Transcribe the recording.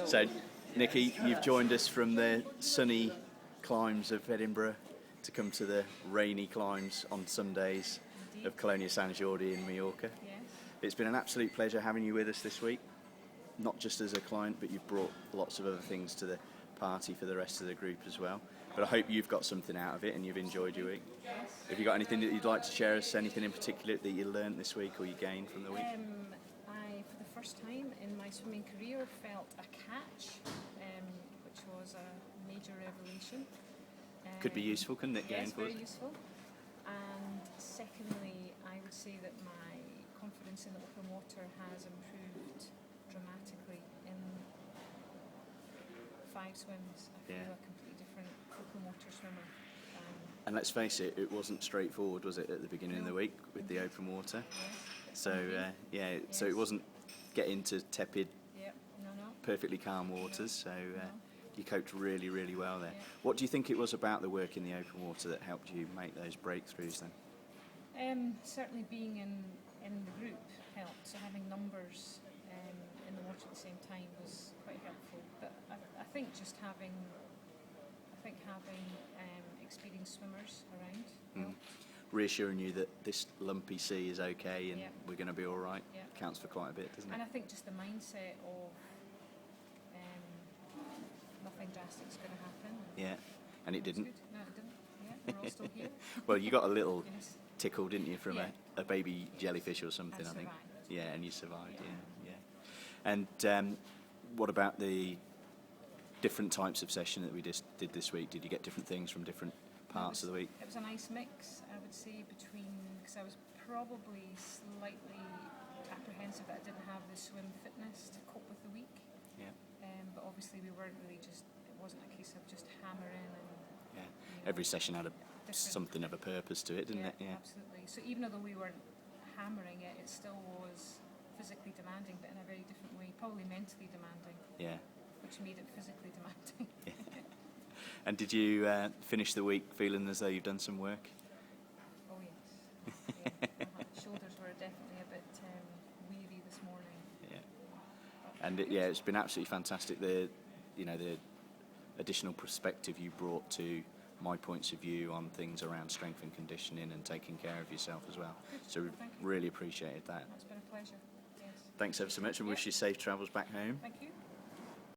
So, Nicky, you've joined us from the sunny climes of Edinburgh to come to the rainy climes on some days of Colonia San Jordi in Mallorca. Yes. It's been an absolute pleasure having you with us this week, not just as a client, but you've brought lots of other things to the party for the rest of the group as well. But I hope you've got something out of it and you've enjoyed your week. Yes. Have you got anything that you'd like to share us, anything in particular that you learned this week or you gained from the week? I, for the first time in my swimming career, felt a catch, which was a major revelation. Could be useful, couldn't it, going yes, forward? very useful. And secondly, I would say that my confidence in the open water has improved dramatically in 5 swims. I feel a completely different open water swimmer. And let's face it, it wasn't straightforward, was it, at the beginning of the week with the open water? Yes. So, so it wasn't get into tepid, No. perfectly calm waters, so you coped really, really well there. Yeah. What do you think it was about the work in the open water that helped you make those breakthroughs then? Certainly being in the group helped, so having numbers in the water at the same time was quite helpful. But I think just having experienced swimmers around helped. Reassuring you that this lumpy sea is okay and we're going to be all right, counts for quite a bit, doesn't it? And I think just the mindset of nothing drastic's going to happen. Yeah, and it didn't. Good. No, it didn't. Yeah, we're all still here. Well, you got a little Yes. tickle, didn't you, from a baby jellyfish or something, I think. Survived. Yeah, and you survived, And what about the different types of session that we just did this week? Did you get different things from different parts of the week? It was a nice mix, I would say, because I was probably slightly apprehensive that I didn't have the swim fitness to cope with the week. Yeah. But obviously we weren't really it wasn't a case of just hammering and... Every session had something of a purpose to it, didn't it? Yeah, absolutely. So even though we weren't hammering it, it still was physically demanding, but in a very different way, probably mentally demanding. Yeah. Which made it physically demanding. And did you finish the week feeling as though you've done some work? Oh yes. Shoulders were definitely a bit weary this morning. Yeah. And it's been absolutely fantastic. The additional perspective you brought to my points of view on things around strength and conditioning and taking care of yourself as well. Good. So really appreciated that. It's been a pleasure. Yes. Thanks ever so much and wish you safe travels back home. Thank you.